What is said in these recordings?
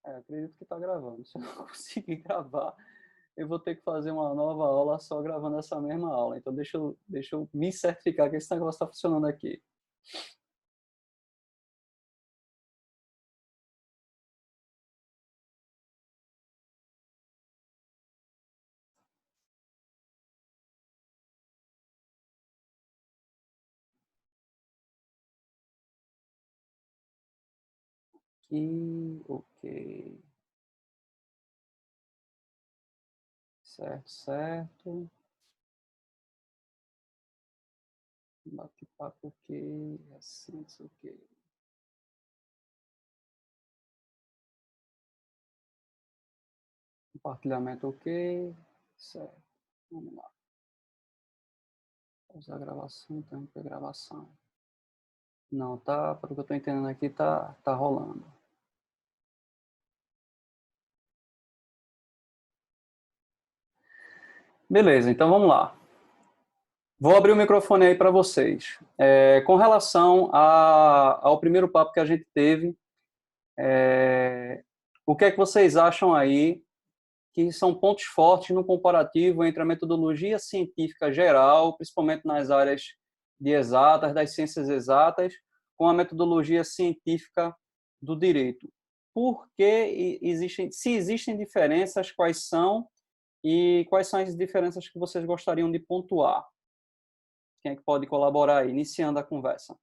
Acredito que está gravando. Se eu não conseguir gravar, eu vou ter que fazer uma nova aula só gravando essa mesma aula. Então, deixa eu me certificar que esse negócio está funcionando aqui. Ok. Certo, certo. Bate-papo ok. Assuntos ok. Compartilhamento ok. Certo. Vamos lá. Usar a gravação, então, para gravação. Não, tá, pelo que eu estou entendendo aqui, tá rolando. Beleza, então vamos lá. Vou abrir o microfone aí para vocês. Com relação ao primeiro papo que a gente teve, o que é que vocês acham aí que são pontos fortes no comparativo entre a metodologia científica geral, principalmente nas áreas de exatas, das ciências exatas, com a metodologia científica do direito? Por que existem, se existem diferenças, quais são, e quais são as diferenças que vocês gostariam de pontuar? Quem é que pode colaborar aí, iniciando a conversa?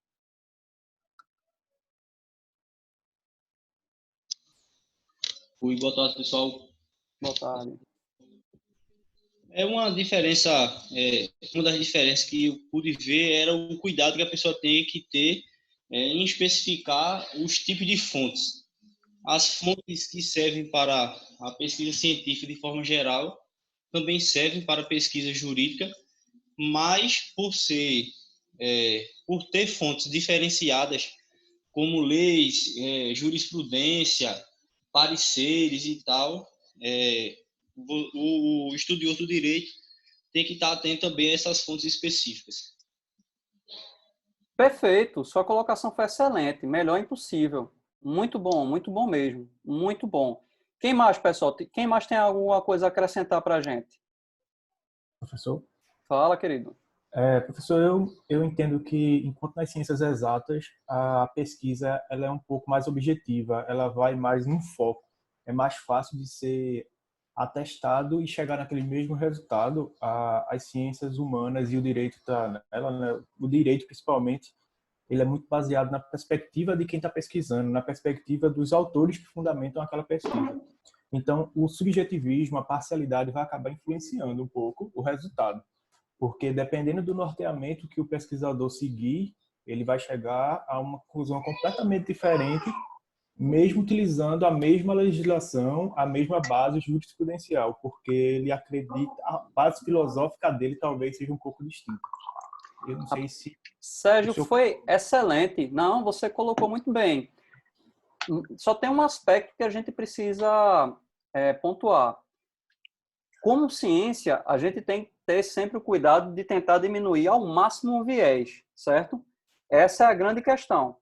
Oi, boa tarde, pessoal. Boa tarde. É uma diferença, uma das diferenças que eu pude ver era o cuidado que a pessoa tem que ter em especificar os tipos de fontes. As fontes que servem para a pesquisa científica de forma geral também servem para a pesquisa jurídica, mas por ter fontes diferenciadas, como leis, jurisprudência, pareceres e tal, o estudioso do direito tem que estar atento também a essas fontes específicas. Perfeito, sua colocação foi excelente, melhor impossível. Muito bom mesmo, muito bom. Quem mais, pessoal? Quem mais tem alguma coisa a acrescentar para a gente? Professor? Fala, querido. Professor, eu entendo que, enquanto nas ciências exatas, a pesquisa ela é um pouco mais objetiva, ela vai mais no foco. É mais fácil de ser atestado e chegar naquele mesmo resultado. As ciências humanas e o direito, o direito principalmente, ele é muito baseado na perspectiva de quem está pesquisando, na perspectiva dos autores que fundamentam aquela pesquisa. Então, o subjetivismo, a parcialidade vai acabar influenciando um pouco o resultado. Porque dependendo do norteamento que o pesquisador seguir, ele vai chegar a uma conclusão completamente diferente, mesmo utilizando a mesma legislação, a mesma base jurisprudencial, porque ele acredita, a base filosófica dele talvez seja um pouco distinta. Eu não sei se... Sérgio, foi excelente. Não, você colocou muito bem. Só tem um aspecto que a gente precisa pontuar. Como ciência, a gente tem que ter sempre o cuidado de tentar diminuir ao máximo o viés, certo? Essa é a grande questão.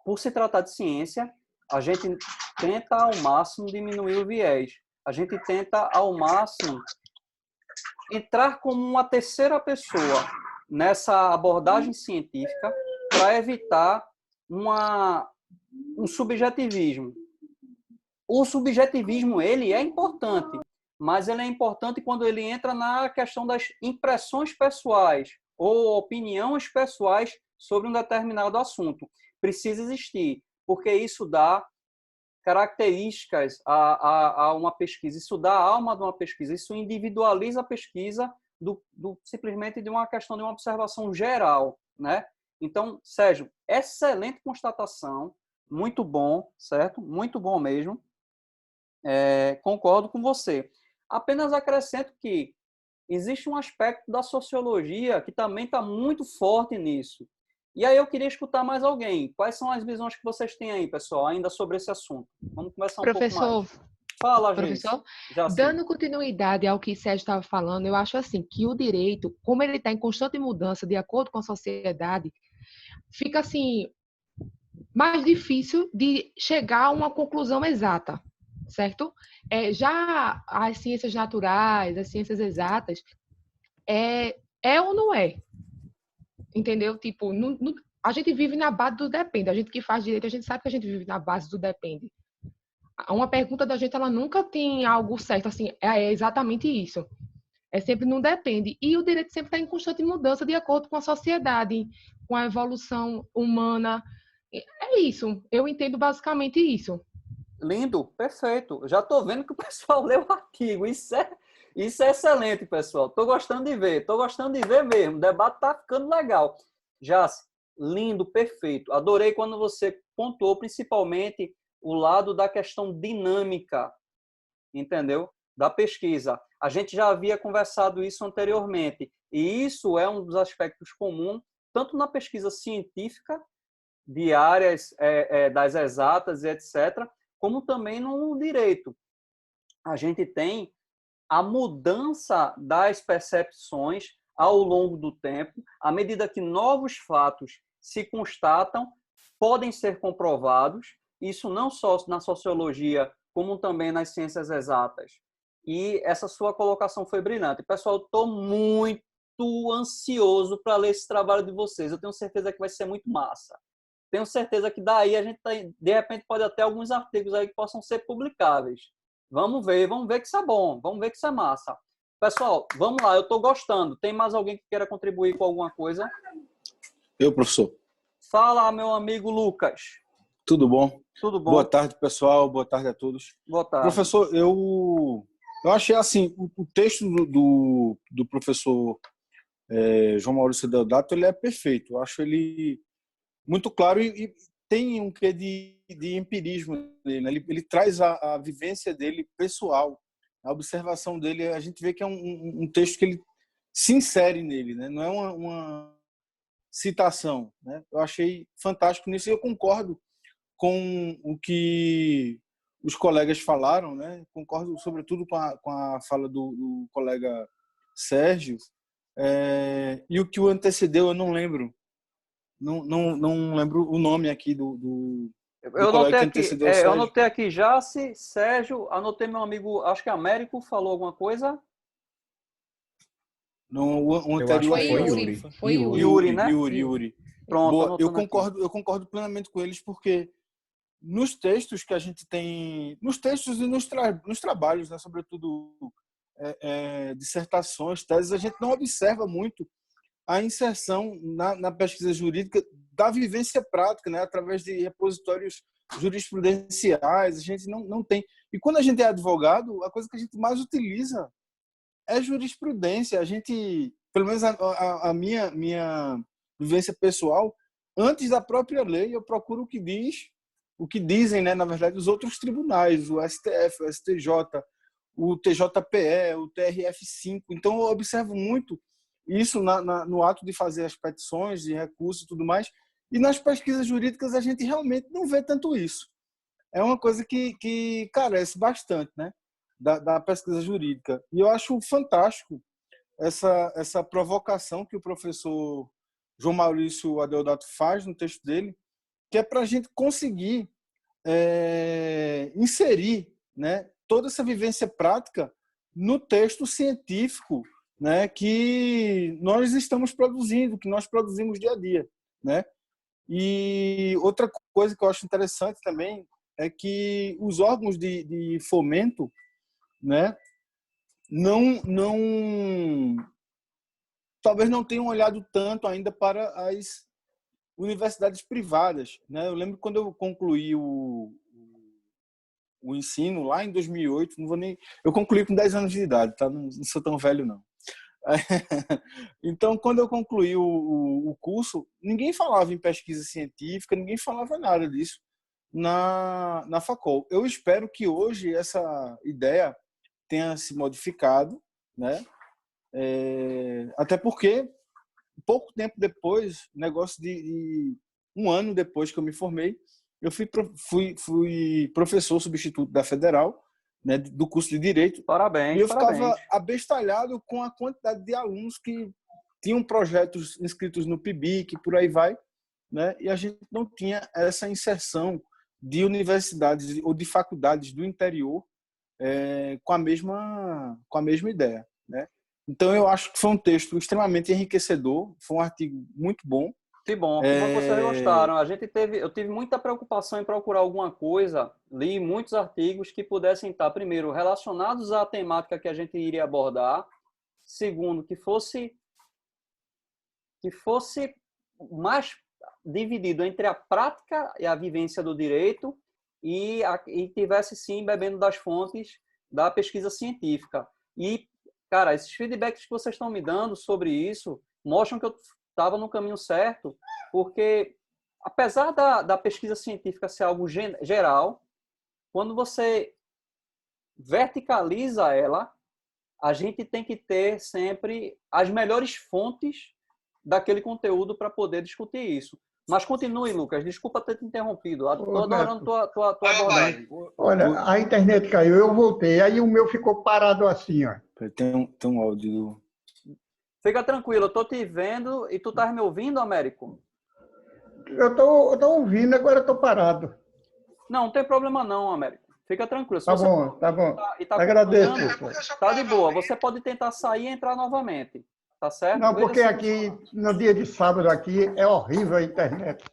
Por se tratar de ciência, a gente tenta ao máximo diminuir o viés. A gente tenta ao máximo entrar como uma terceira pessoa nessa abordagem científica para evitar um subjetivismo. O subjetivismo, ele é importante, mas ele é importante quando ele entra na questão das impressões pessoais ou opiniões pessoais sobre um determinado assunto. Precisa existir, porque isso dá características a uma pesquisa, isso dá alma de uma pesquisa, isso individualiza a pesquisa simplesmente de uma questão de uma observação geral, né? Então, Sérgio, excelente constatação, muito bom, certo? Muito bom mesmo. Concordo com você. Apenas acrescento que existe um aspecto da sociologia que também está muito forte nisso. E aí eu queria escutar mais alguém. Quais são as visões que vocês têm aí, pessoal, ainda sobre esse assunto? Vamos conversar um pouco mais. Fala, Professor, Jaci. dando continuidade ao que Sérgio estava falando, eu acho assim que o direito, como ele está em constante mudança de acordo com a sociedade, fica assim mais difícil de chegar a uma conclusão exata. certo? Já as ciências naturais, as ciências exatas, é ou não é? Entendeu? Tipo, a gente vive na base do depende. A gente que faz direito, a gente sabe que a gente vive na base do depende. Uma pergunta da gente, ela nunca tem algo certo, assim, é exatamente isso. É sempre não depende. E o direito sempre está em constante mudança de acordo com a sociedade, com a evolução humana. É isso. Eu entendo basicamente isso. Lindo, perfeito. Já estou vendo que o pessoal leu o artigo. Isso é excelente, pessoal. Estou gostando de ver. Estou gostando de ver mesmo. O debate está ficando legal. Jace, lindo, perfeito. Adorei quando você pontuou principalmente o lado da questão dinâmica, entendeu? Da pesquisa. A gente já havia conversado isso anteriormente. E isso é um dos aspectos comuns, tanto na pesquisa científica, de áreas das exatas e etc., como também no direito. A gente tem a mudança das percepções ao longo do tempo, à medida que novos fatos se constatam, podem ser comprovados, isso não só na sociologia, como também nas ciências exatas. E essa sua colocação foi brilhante. Pessoal, estou muito ansioso para ler esse trabalho de vocês. Eu tenho certeza que vai ser muito massa. Tenho certeza que daí a gente, de repente, pode até alguns artigos aí que possam ser publicáveis. Vamos ver que isso é bom, vamos ver que isso é massa. Pessoal, vamos lá, eu estou gostando. Tem mais alguém que queira contribuir com alguma coisa? Eu, professor. Fala, meu amigo Lucas. Tudo bom? Tudo bom? Boa tarde, pessoal. Boa tarde a todos. Boa tarde. Professor, eu achei assim, o texto do professor João Maurício Deodato, ele é perfeito. Eu acho ele muito claro e tem um quê de empirismo nele, né? Ele traz a vivência dele pessoal, a observação dele. A gente vê que é um texto que ele se insere nele, né? Não é uma citação, né? Eu achei fantástico nisso e eu concordo com o que os colegas falaram, né? Concordo sobretudo com a fala do colega Sérgio, e o que o antecedeu eu não lembro. Não lembro o nome aqui do colega que antecedeu o Sérgio. Eu anotei aqui Jace, Sérgio, anotei meu amigo, acho que Américo falou alguma coisa. Não, o anterior foi Yuri, né? Yuri. Pronto, boa, eu concordo plenamente com eles, porque nos textos que a gente tem, nos textos e nos trabalhos, né, sobretudo dissertações, teses, a gente não observa muito a inserção na pesquisa jurídica da vivência prática, né, através de repositórios jurisprudenciais. A gente não tem. E quando a gente é advogado, a coisa que a gente mais utiliza é jurisprudência. A gente, pelo menos a minha vivência pessoal, antes da própria lei, eu procuro o que dizem, né, na verdade, os outros tribunais, o STF, o STJ, o TJPE, o TRF5. Então, eu observo muito isso no ato de fazer as petições, de recursos e tudo mais. E nas pesquisas jurídicas, a gente realmente não vê tanto isso. É uma coisa que carece bastante, né, da pesquisa jurídica. E eu acho fantástico essa provocação que o professor João Maurício Adeodato faz no texto dele, que é para a gente conseguir inserir, né, toda essa vivência prática no texto científico, né, que nós estamos produzindo, que nós produzimos dia a dia, né? E outra coisa que eu acho interessante também é que os órgãos de fomento, né, talvez não tenham olhado tanto ainda para as universidades privadas, né? Eu lembro quando eu concluí o ensino lá em 2008, eu concluí com 10 anos de idade, tá? Não sou tão velho não. Então, quando eu concluí o curso, ninguém falava em pesquisa científica, ninguém falava nada disso na Facol. Eu espero que hoje essa ideia tenha se modificado, né? Até porque pouco tempo depois, negócio de um ano depois que eu me formei, eu fui professor substituto da Federal, né, do curso de Direito. Parabéns. E eu ficava abestalhado com a quantidade de alunos que tinham projetos inscritos no PIBIC, por aí vai, né? E a gente não tinha essa inserção de universidades ou de faculdades do interior com a mesma ideia, né? Então, eu acho que foi um texto extremamente enriquecedor, foi um artigo muito bom. Que bom que vocês gostaram. Eu tive muita preocupação em procurar alguma coisa, li muitos artigos que pudessem estar, primeiro, relacionados à temática que a gente iria abordar, segundo, que fosse mais dividido entre a prática e a vivência do direito e tivesse, sim, bebendo das fontes da pesquisa científica. E, cara, esses feedbacks que vocês estão me dando sobre isso mostram que eu estava no caminho certo, porque, apesar da pesquisa científica ser algo geral, quando você verticaliza ela, a gente tem que ter sempre as melhores fontes daquele conteúdo para poder discutir isso. Mas continue, Lucas. Desculpa ter te interrompido. Estou adorando tua abordagem. Olha, a internet caiu, eu voltei. Aí o meu ficou parado assim, ó. Tem um áudio. Fica tranquilo, eu estou te vendo e tu estás me ouvindo, Américo? Eu tô ouvindo, agora eu tô parado. Não tem problema não, Américo. Fica tranquilo. Tá bom, tá bom. Agradeço. Tá de boa. Você pode tentar sair e entrar novamente. Tá certo? Não, porque aqui, no dia de sábado aqui, é horrível a internet.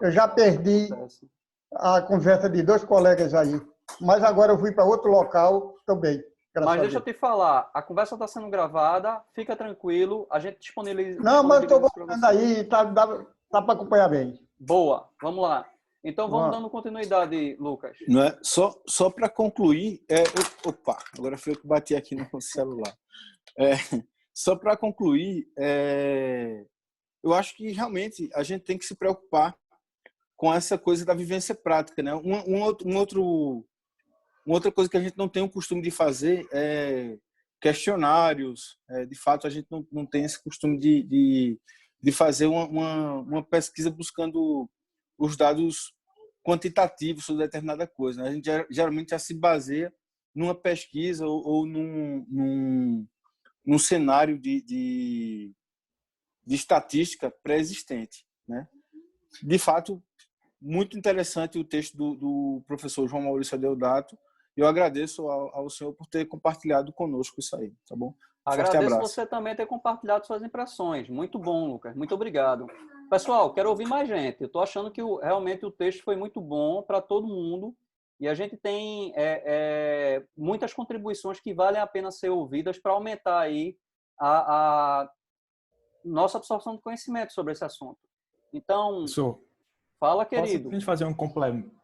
Eu já perdi a conversa de 2 colegas aí. Mas agora eu fui para outro local, estou bem. Mas deixa eu te falar, a conversa está sendo gravada, fica tranquilo, a gente disponibiliza... Não, mas estou voltando aí, dá para acompanhar bem. Boa, vamos lá. Então vamos dando continuidade, Lucas. Não é? Só para concluir... Opa, agora foi eu que bati aqui no celular. Só para concluir, eu acho que realmente a gente tem que se preocupar com essa coisa da vivência prática, né? Uma outra coisa que a gente não tem o costume de fazer é questionários. De fato, a gente não tem esse costume de fazer uma pesquisa buscando os dados quantitativos sobre determinada coisa, né? A gente geralmente já se baseia numa pesquisa ou num cenário de estatística pré-existente, né? De fato, muito interessante o texto do professor João Maurício Adeodato. Eu agradeço ao senhor por ter compartilhado conosco isso aí, tá bom? Agradeço você também ter compartilhado suas impressões. Muito bom, Lucas. Muito obrigado. Pessoal, quero ouvir mais gente. Eu estou achando que realmente o texto foi muito bom para todo mundo e a gente tem muitas contribuições que valem a pena ser ouvidas para aumentar aí a nossa absorção de conhecimento sobre esse assunto. Então, fala, querido. Posso fazer um complemento?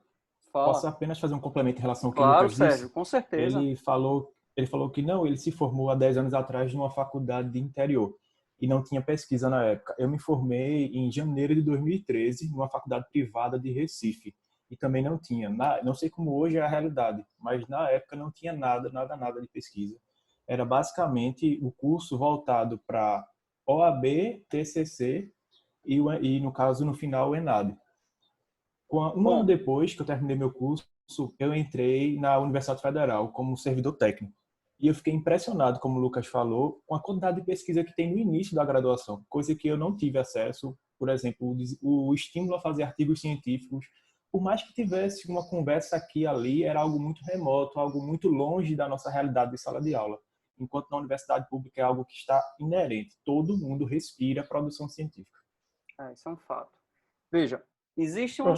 Posso apenas fazer um complemento em relação ao que o Claro, Lucas disse? Sérgio, com certeza. Ele falou que não, ele se formou há 10 anos atrás numa faculdade de interior e não tinha pesquisa na época. Eu me formei em janeiro de 2013 numa faculdade privada de Recife e também não tinha. Não sei como hoje é a realidade, mas na época não tinha nada de pesquisa. Era basicamente o curso voltado para OAB, TCC e, no caso, no final, o ENAD. Um ano depois que eu terminei meu curso, eu entrei na Universidade Federal como servidor técnico. E eu fiquei impressionado, como o Lucas falou, com a quantidade de pesquisa que tem no início da graduação, coisa que eu não tive acesso. Por exemplo, o estímulo a fazer artigos científicos, por mais que tivesse uma conversa aqui e ali, era algo muito remoto, algo muito longe da nossa realidade de sala de aula. Enquanto na universidade pública é algo que está inerente. Todo mundo respira produção científica. Isso é um fato. Veja, existe um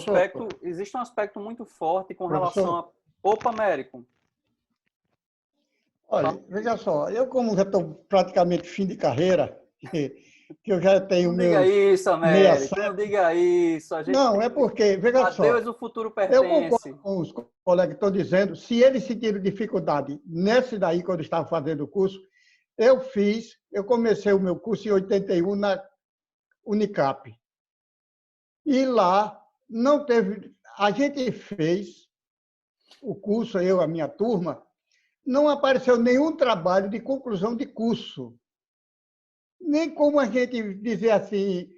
aspecto muito forte com relação a... Opa, Américo. Olha, veja só, eu como já estou praticamente fim de carreira, que eu já tenho meu... Não diga isso, Américo, não diga isso. Não, é porque, veja só... A Deus o futuro pertence. Eu concordo com os colegas que estão dizendo, se eles sentiram dificuldade nesse daí, quando estava fazendo o curso, eu comecei o meu curso em 81 na Unicap. E lá não teve... A gente fez o curso, a minha turma, não apareceu nenhum trabalho de conclusão de curso. Nem como a gente dizer assim,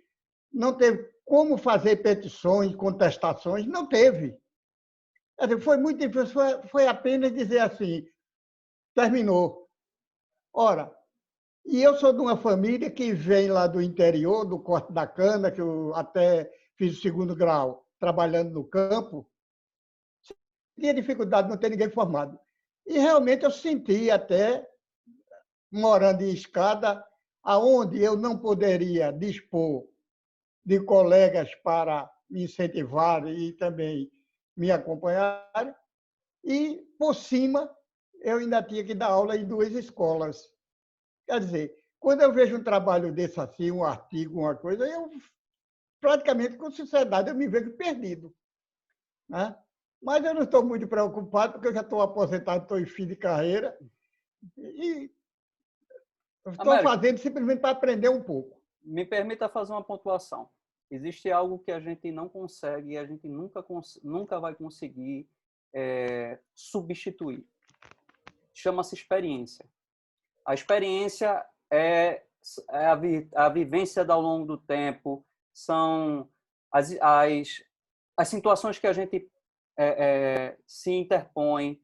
não teve como fazer petições, contestações, não teve. Foi muito difícil, foi apenas dizer assim, terminou. Ora, e eu sou de uma família que vem lá do interior, do corte da cana, que eu até fiz o 2º grau, trabalhando no campo, tinha dificuldade de não ter ninguém formado. E realmente eu senti até, morando em escada, aonde eu não poderia dispor de colegas para me incentivar e também me acompanhar. E, por cima, eu ainda tinha que dar aula em 2 escolas. Quer dizer, quando eu vejo um trabalho desse assim, um artigo, uma coisa, eu praticamente, com sinceridade, eu me vejo perdido, né? Mas eu não estou muito preocupado, porque eu já estou aposentado, estou em fim de carreira, e estou Américo, fazendo simplesmente para aprender um pouco. me permita fazer uma pontuação. Existe algo que a gente não consegue e a gente nunca vai conseguir substituir. Chama-se experiência. A experiência é a vivência ao longo do tempo, são as situações que a gente se interpõe.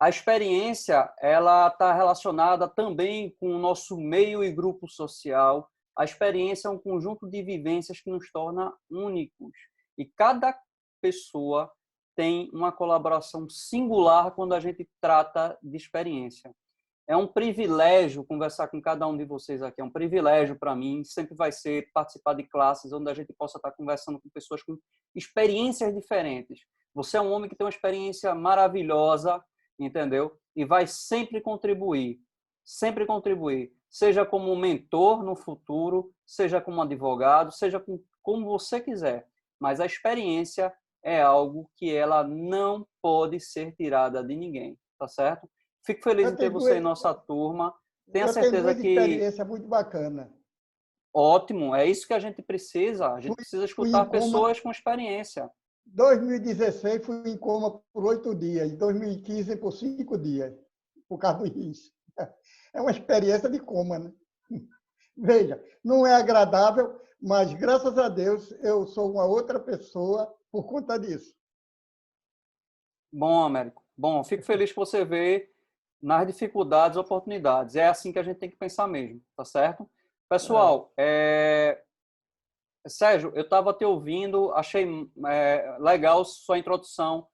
A experiência ela está relacionada também com o nosso meio e grupo social. A experiência é um conjunto de vivências que nos torna únicos. E cada pessoa tem uma colaboração singular quando a gente trata de experiência. É um privilégio conversar com cada um de vocês aqui. É um privilégio para mim. Sempre vai ser participar de classes onde a gente possa estar conversando com pessoas com experiências diferentes. Você é um homem que tem uma experiência maravilhosa, entendeu? E vai sempre contribuir. Sempre contribuir. Seja como mentor no futuro, seja como advogado, seja como você quiser. Mas a experiência é algo que ela não pode ser tirada de ninguém, tá certo? Fico feliz em ter você em nossa turma. Tenha certeza Eu tenho que... experiência muito bacana. Ótimo, é isso que a gente precisa. A gente precisa escutar pessoas com experiência. 2016 fui em coma por 8 dias, 2015 por 5 dias, por causa do rins. É uma experiência de coma, né? Veja, não é agradável, mas graças a Deus eu sou uma outra pessoa por conta disso. Bom, Américo. Bom, fico feliz que você vê nas dificuldades, oportunidades. É assim que a gente tem que pensar mesmo, tá certo? Pessoal, Sérgio, eu estava te ouvindo, achei legal sua introdução.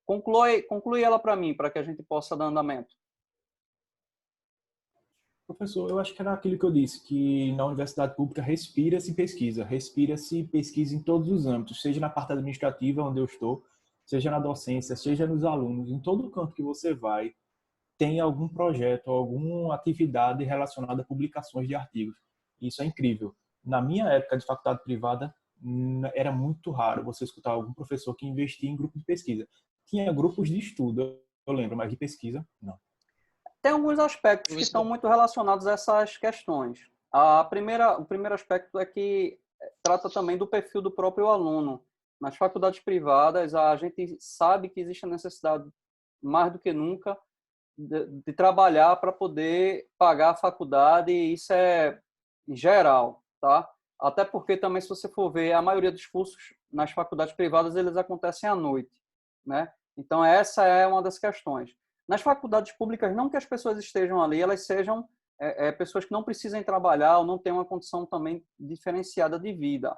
Conclui ela para mim, para que a gente possa dar andamento. Professor, eu acho que era aquilo que eu disse, que na universidade pública respira-se pesquisa em todos os âmbitos, seja na parte administrativa, onde eu estou, seja na docência, seja nos alunos, em todo canto que você vai, tem algum projeto, alguma atividade relacionada a publicações de artigos. Isso é incrível. Na minha época de faculdade privada, era muito raro você escutar algum professor que investia em grupos de pesquisa. Tinha grupos de estudo, eu lembro, mas de pesquisa, não. Tem alguns aspectos que estão muito relacionados a essas questões. O primeiro aspecto é que trata também do perfil do próprio aluno. Nas faculdades privadas, a gente sabe que existe a necessidade, mais do que nunca, de trabalhar para poder pagar a faculdade, e isso é geral, tá? Até porque também, se você for ver, a maioria dos cursos nas faculdades privadas, eles acontecem à noite, né? Então, essa é uma das questões. Nas faculdades públicas, não que as pessoas estejam ali, elas sejam pessoas que não precisem trabalhar ou não têm uma condição também diferenciada de vida.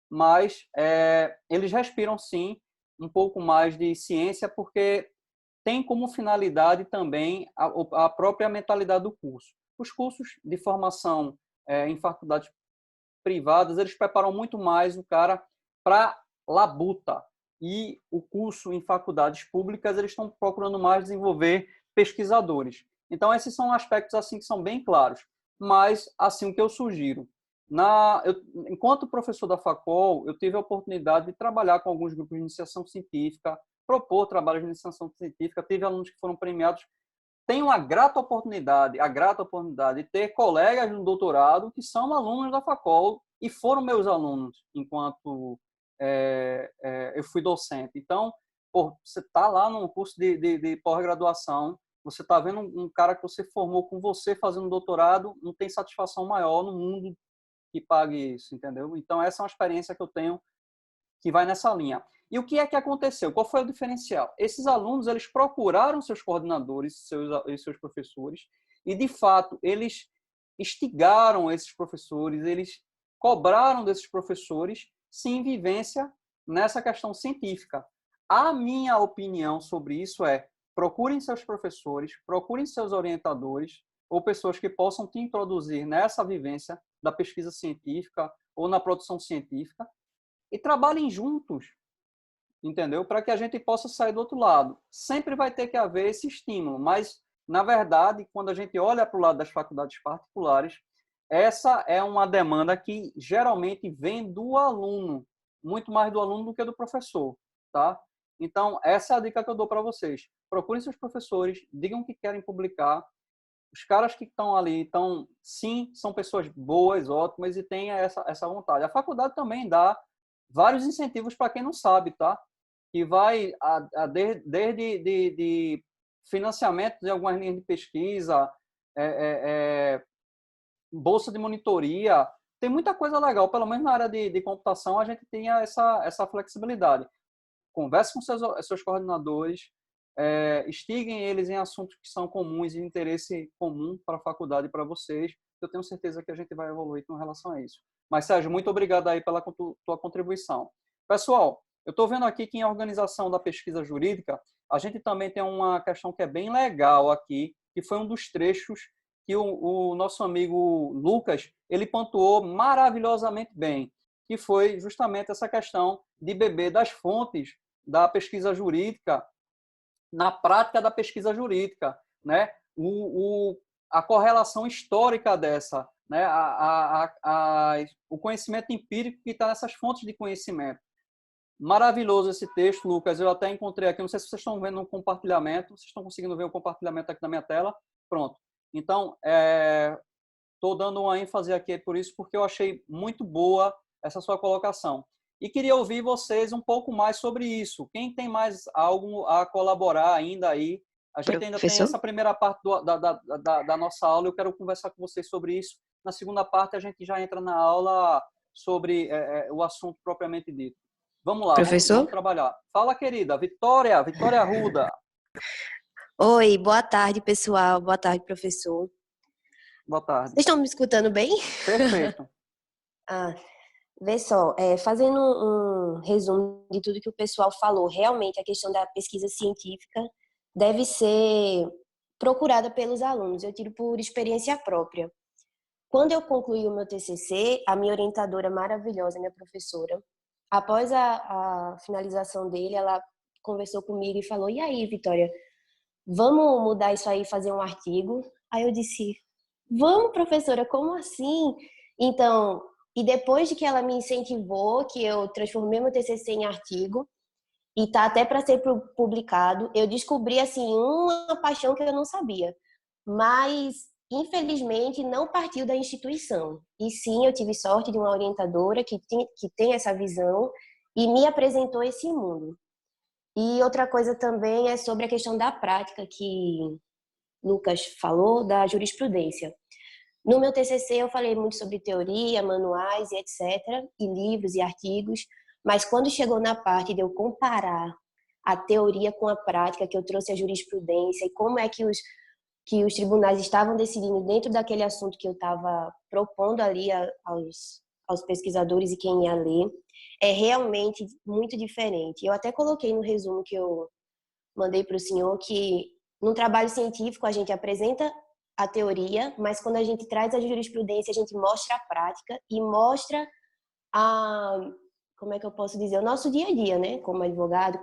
Mas eles respiram, sim, um pouco mais de ciência, porque tem como finalidade também a própria mentalidade do curso. Os cursos de formação em faculdades privadas, eles preparam muito mais o cara para labuta. E o curso em faculdades públicas, eles estão procurando mais desenvolver pesquisadores. Então, esses são aspectos assim que são bem claros. Mas, assim, o que eu sugiro? Enquanto professor da Facol, eu tive a oportunidade de trabalhar com alguns grupos de iniciação científica, propor trabalhos de iniciação científica, tive alunos que foram premiados. Tenho a grata oportunidade de ter colegas no doutorado que são alunos da Facol e foram meus alunos enquanto eu fui docente. Então, você está lá num curso de pós-graduação, você está vendo um cara que você formou com você fazendo doutorado, não tem satisfação maior no mundo que pague isso, entendeu? Então, essa é uma experiência que eu tenho que vai nessa linha. E o que é que aconteceu? Qual foi o diferencial? Esses alunos, eles procuraram seus coordenadores e seus professores e, de fato, eles instigaram esses professores, eles cobraram desses professores, sim, vivência nessa questão científica. A minha opinião sobre isso é: procurem seus professores, procurem seus orientadores ou pessoas que possam te introduzir nessa vivência da pesquisa científica ou na produção científica e trabalhem juntos, entendeu? Para que a gente possa sair do outro lado. Sempre vai ter que haver esse estímulo, mas, na verdade, quando a gente olha para o lado das faculdades particulares, essa é uma demanda que geralmente vem do aluno, muito mais do aluno do que do professor, tá? Então, essa é a dica que eu dou para vocês. Procurem seus professores, digam que querem publicar. Os caras que estão ali, sim, são pessoas boas, ótimas, e têm essa vontade. A faculdade também dá vários incentivos para quem não sabe, tá? Que vai desde de financiamento de algumas linhas de pesquisa, bolsa de monitoria, tem muita coisa legal. Pelo menos na área de computação, a gente tem essa flexibilidade. Converse com seus coordenadores, instiguem eles em assuntos que são comuns e de interesse comum para a faculdade e para vocês. Eu tenho certeza que a gente vai evoluir com relação a isso. Mas, Sérgio, muito obrigado aí pela tua contribuição. Pessoal, eu estou vendo aqui que em organização da pesquisa jurídica, a gente também tem uma questão que é bem legal aqui, que foi um dos trechos que o nosso amigo Lucas, ele pontuou maravilhosamente bem, que foi justamente essa questão de beber das fontes da pesquisa jurídica na prática da pesquisa jurídica, né? A correlação histórica dessa, né? O conhecimento empírico que está nessas fontes de conhecimento. Maravilhoso esse texto, Lucas. Eu até encontrei aqui, não sei se vocês estão vendo um compartilhamento, vocês estão conseguindo ver o compartilhamento aqui na minha tela? Pronto. Então, estou dando uma ênfase aqui por isso, porque eu achei muito boa essa sua colocação. E queria ouvir vocês um pouco mais sobre isso. Quem tem mais algo a colaborar ainda aí? A gente ainda tem essa primeira parte da nossa aula, eu quero conversar com vocês sobre isso. Na segunda parte, a gente já entra na aula sobre o assunto propriamente dito. Vamos lá, vamos trabalhar. Fala, querida. Vitória Arruda. Oi, boa tarde, pessoal. Boa tarde, professor. Boa tarde. Vocês estão me escutando bem? Perfeito. Vê só, fazendo um resumo de tudo que o pessoal falou, realmente a questão da pesquisa científica deve ser procurada pelos alunos. Eu tiro por experiência própria. Quando eu concluí o meu TCC, a minha orientadora maravilhosa, minha professora, após a finalização dele, ela conversou comigo e falou: e aí, Vitória, vamos mudar isso aí e fazer um artigo? Aí eu disse: vamos, professora, como assim? Então, e depois de que ela me incentivou, que eu transformei meu TCC em artigo, e tá até para ser publicado, eu descobri, assim, uma paixão que eu não sabia. Mas, infelizmente, não partiu da instituição. E sim, eu tive sorte de uma orientadora que tem essa visão e me apresentou esse mundo. E outra coisa também é sobre a questão da prática que Lucas falou, da jurisprudência. No meu TCC eu falei muito sobre teoria, manuais e etc, e livros e artigos, mas quando chegou na parte de eu comparar a teoria com a prática, que eu trouxe a jurisprudência e como é que os tribunais estavam decidindo dentro daquele assunto que eu estava propondo ali aos pesquisadores e quem ia ler, é realmente muito diferente. Eu até coloquei no resumo que eu mandei para o senhor que no trabalho científico a gente apresenta a teoria, mas quando a gente traz a jurisprudência, a gente mostra a prática e mostra como é que eu posso dizer, o nosso dia a dia, né? Como advogado,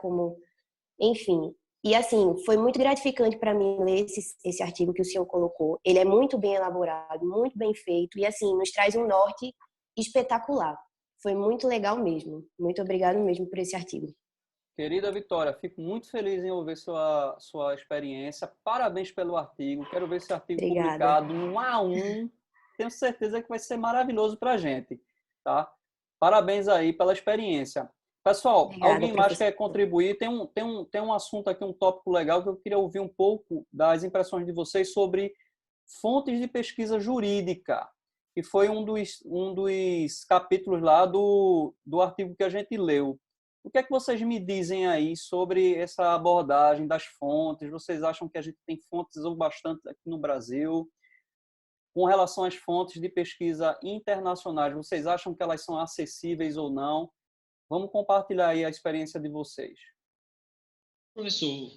enfim. E assim, foi muito gratificante para mim ler esse artigo que o senhor colocou. Ele é muito bem elaborado, muito bem feito e assim, nos traz um norte espetacular. Foi muito legal mesmo. Muito obrigado mesmo por esse artigo. Querida Vitória, fico muito feliz em ouvir sua experiência. Parabéns pelo artigo. Quero ver esse artigo publicado no A1. Tenho certeza que vai ser maravilhoso para a gente. Tá? Parabéns aí pela experiência. Pessoal, Obrigada, alguém mais quer contribuir? Tem um assunto aqui, um tópico legal que eu queria ouvir um pouco das impressões de vocês sobre fontes de pesquisa jurídica, que foi um dos capítulos lá do artigo que a gente leu. O que é que vocês me dizem aí sobre essa abordagem das fontes? Vocês acham que a gente tem fontes ou bastante aqui no Brasil? Com relação às fontes de pesquisa internacionais, vocês acham que elas são acessíveis ou não? Vamos compartilhar aí a experiência de vocês. Professor,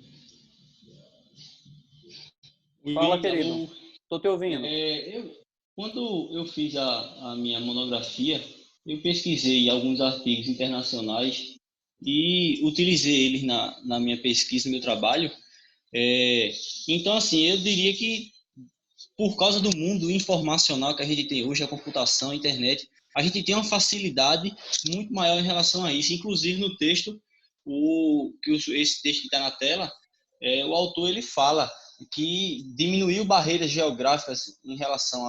Fala, querido. Estou te ouvindo. Quando eu fiz a minha monografia, eu pesquisei alguns artigos internacionais e utilizei eles na minha pesquisa, no meu trabalho. Então, assim, eu diria que por causa do mundo informacional que a gente tem hoje, a computação, a internet, a gente tem uma facilidade muito maior em relação a isso. Inclusive, no texto, esse texto que está na tela, o autor ele fala que diminuiu barreiras geográficas em relação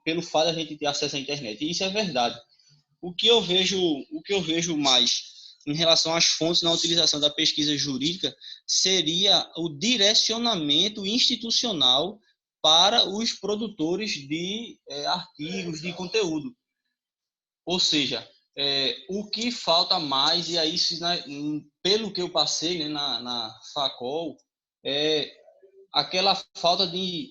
pelo fato de a gente ter acesso à internet. E isso é verdade. O que eu vejo mais em relação às fontes na utilização da pesquisa jurídica seria o direcionamento institucional para os produtores de artigos, de conteúdo. Ou seja, o que falta mais, e aí, pelo que eu passei, né, na Facol, aquela falta de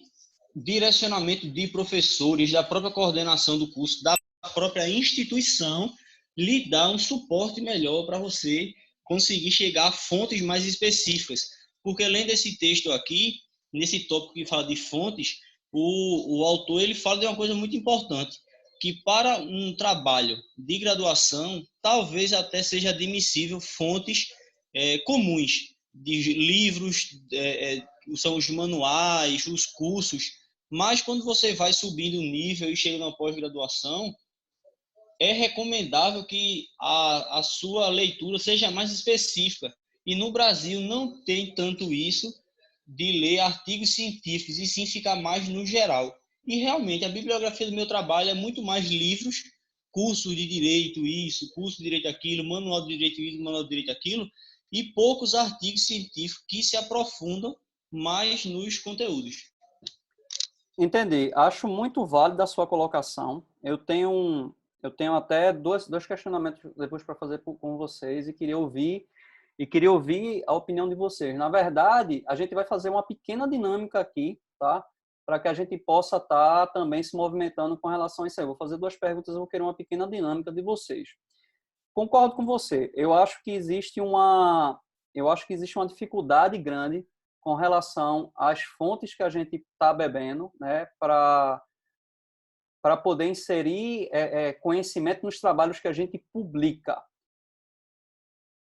direcionamento de professores, da própria coordenação do curso, da própria instituição, lhe dá um suporte melhor para você conseguir chegar a fontes mais específicas. Porque além desse texto aqui, nesse tópico que fala de fontes, o autor ele fala de uma coisa muito importante, que para um trabalho de graduação, talvez até seja admissível fontes comuns, de livros, são os manuais, os cursos, mas quando você vai subindo o nível e chega na pós-graduação, é recomendável que a sua leitura seja mais específica. E no Brasil não tem tanto isso de ler artigos científicos, e sim ficar mais no geral. E realmente a bibliografia do meu trabalho é muito mais livros, cursos de direito isso, curso de direito aquilo, manual de direito isso, manual de direito aquilo, e poucos artigos científicos que se aprofundam mais nos conteúdos. Entendi. Acho muito válida a sua colocação. Eu tenho até dois questionamentos depois para fazer com vocês e queria ouvir a opinião de vocês. Na verdade, a gente vai fazer uma pequena dinâmica aqui, tá? Para que a gente possa estar também se movimentando com relação a isso aí. Eu vou fazer 2 perguntas e vou querer uma pequena dinâmica de vocês. Concordo com você. Eu acho que existe uma dificuldade grande com relação às fontes que a gente está bebendo, né, para poder inserir conhecimento nos trabalhos que a gente publica.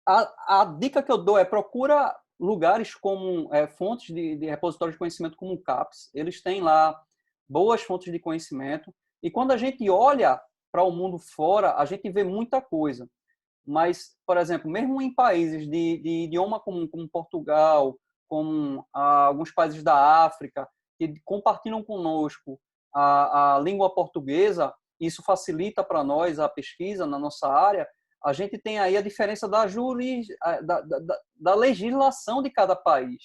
A dica que eu dou é procura lugares como fontes de repositórios de conhecimento como o CAPES. Eles têm lá boas fontes de conhecimento. E quando a gente olha para o mundo fora, a gente vê muita coisa. Mas, por exemplo, mesmo em países de idioma comum, como Portugal, como alguns países da África, que compartilham conosco a língua portuguesa, isso facilita para nós a pesquisa na nossa área, a gente tem aí a diferença da legislação de cada país,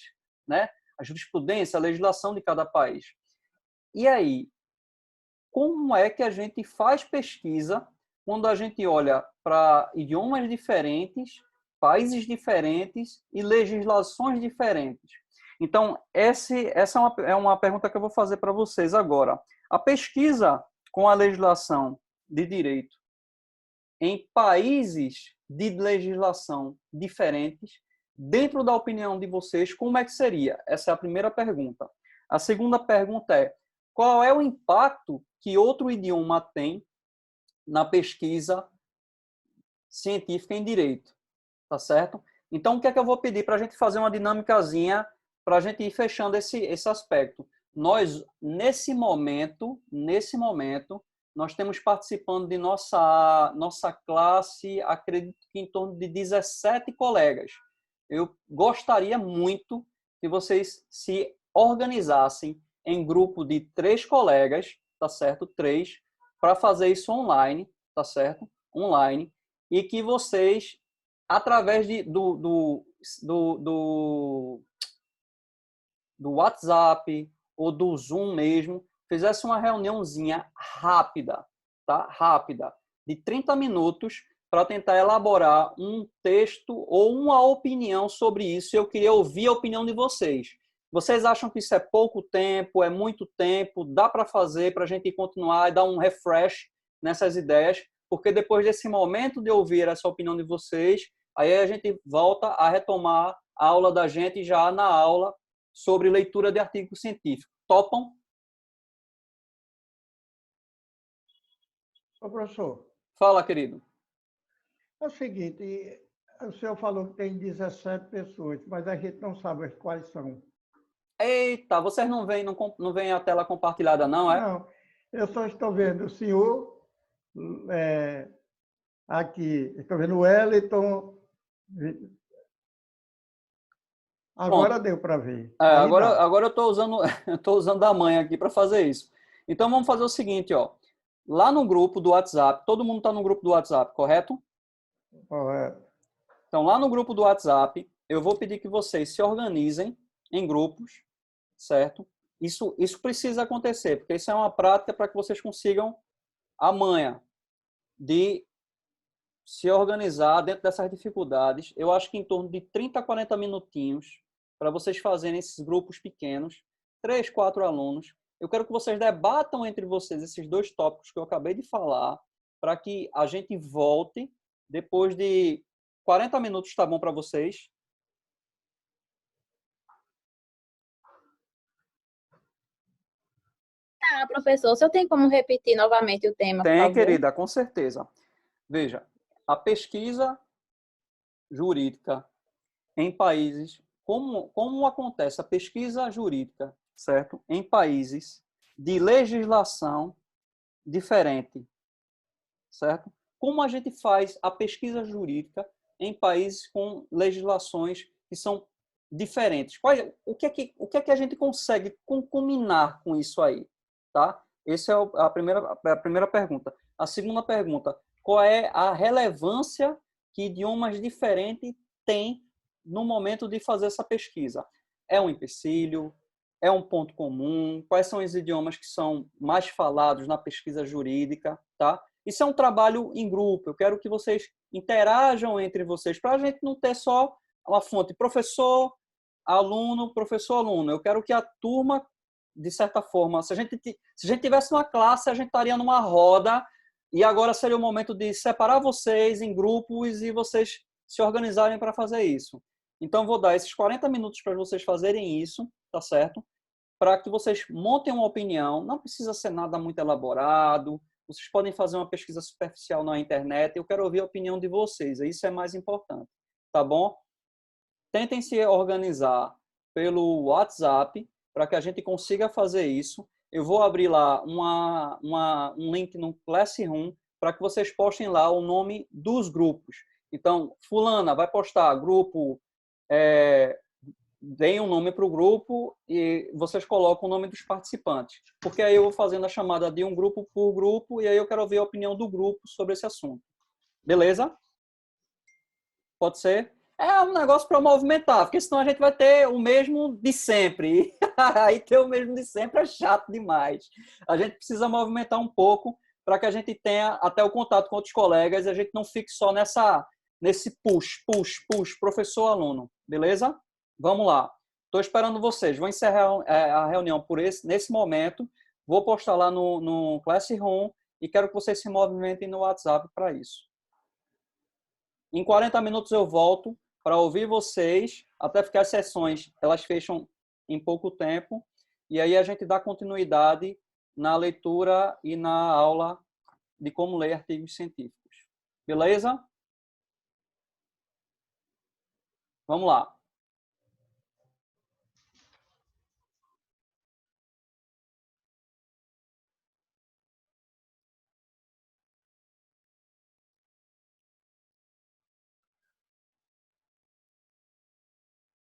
né? A jurisprudência, a legislação de cada país. E aí, como é que a gente faz pesquisa quando a gente olha para idiomas diferentes, países diferentes e legislações diferentes? Então, essa é uma pergunta que eu vou fazer para vocês agora. A pesquisa com a legislação de direito em países de legislação diferentes, dentro da opinião de vocês, como é que seria? Essa é a primeira pergunta. A segunda pergunta é, qual é o impacto que outro idioma tem na pesquisa científica em direito? Tá certo? Então, o que é que eu vou pedir para a gente fazer uma dinâmicazinha para a gente ir fechando esse aspecto? Nós, nesse momento, nós temos participando de nossa classe, acredito que em torno de 17 colegas. Eu gostaria muito que vocês se organizassem em grupo de 3 colegas, tá certo? 3, para fazer isso online, tá certo? Online. E que vocês, através do WhatsApp ou do Zoom mesmo, fizesse uma reuniãozinha rápida, tá? Rápida, de 30 minutos, para tentar elaborar um texto ou uma opinião sobre isso. Eu queria ouvir a opinião de vocês. Vocês acham que isso é pouco tempo, é muito tempo? Dá para fazer para a gente continuar e dar um refresh nessas ideias? porque depois desse momento de ouvir essa opinião de vocês, aí a gente volta a retomar a aula da gente já na aula sobre leitura de artigos científicos. Topam? Ô, professor, Fala, querido. é o seguinte, o senhor falou que tem 17 pessoas, mas a gente não sabe quais são. Eita, vocês não veem a tela compartilhada, não, é? Não, eu só estou vendo o senhor aqui, estou vendo o Wellington. Agora Pronto. deu para ver. Aí Agora, dá. agora eu estou usando a manha aqui para fazer isso. Então vamos fazer o seguinte, ó. Lá no grupo do WhatsApp, todo mundo está no grupo do WhatsApp, correto? Correto. Então lá no grupo do WhatsApp, eu vou pedir que vocês se organizem em grupos, certo? Isso precisa acontecer, porque isso é uma prática para que vocês consigam a manha de se organizar dentro dessas dificuldades. Eu acho que em torno de 30 a 40 minutinhos para vocês fazerem esses grupos pequenos, 3, 4 alunos. Eu quero que vocês debatam entre vocês esses dois tópicos que eu acabei de falar, para que a gente volte depois de 40 minutos, tá bom para vocês? Tá, professor, o senhor tem como repetir novamente o tema, por Tem, favor? querida, com certeza. Veja, a pesquisa jurídica em países, como acontece a pesquisa jurídica, certo? Em países de legislação diferente, certo? Como a gente faz a pesquisa jurídica em países com legislações que são diferentes? O que é que a gente consegue combinar com isso aí, tá? Essa é a primeira pergunta. A segunda pergunta, qual é a relevância que idiomas diferentes têm no momento de fazer essa pesquisa? É um empecilho? É um ponto comum? Quais são os idiomas que são mais falados na pesquisa jurídica? Tá? Isso é um trabalho em grupo. Eu quero que vocês interajam entre vocês, para a gente não ter só uma fonte professor, aluno, professor, aluno. Eu quero que a turma, de certa forma, se a gente tivesse uma classe, a gente estaria numa roda, e agora seria o momento de separar vocês em grupos e vocês se organizarem para fazer isso. Então, vou dar esses 40 minutos para vocês fazerem isso, tá certo? Para que vocês montem uma opinião. Não precisa ser nada muito elaborado. Vocês podem fazer uma pesquisa superficial na internet. Eu quero ouvir a opinião de vocês. Isso é mais importante, tá bom? Tentem se organizar pelo WhatsApp para que a gente consiga fazer isso. Eu vou abrir lá um link no Classroom para que vocês postem lá o nome dos grupos. Então, fulana vai postar grupo, deem um nome para o grupo e vocês colocam o nome dos participantes. Porque aí eu vou fazendo a chamada de um grupo por grupo e aí eu quero ouvir a opinião do grupo sobre esse assunto. Beleza? Pode ser? É um negócio para movimentar, porque senão a gente vai ter o mesmo de sempre. Aí ter o mesmo de sempre é chato demais. A gente precisa movimentar um pouco para que a gente tenha até o contato com outros colegas e a gente não fique só nesse push, professor-aluno. Beleza? Vamos lá. Estou esperando vocês. Vou encerrar a reunião nesse momento. Vou postar lá no Classroom e quero que vocês se movimentem no WhatsApp para isso. Em 40 minutos eu volto para ouvir vocês, até porque as sessões elas fecham em pouco tempo, e aí a gente dá continuidade na leitura e na aula de como ler artigos científicos. Beleza? Vamos lá.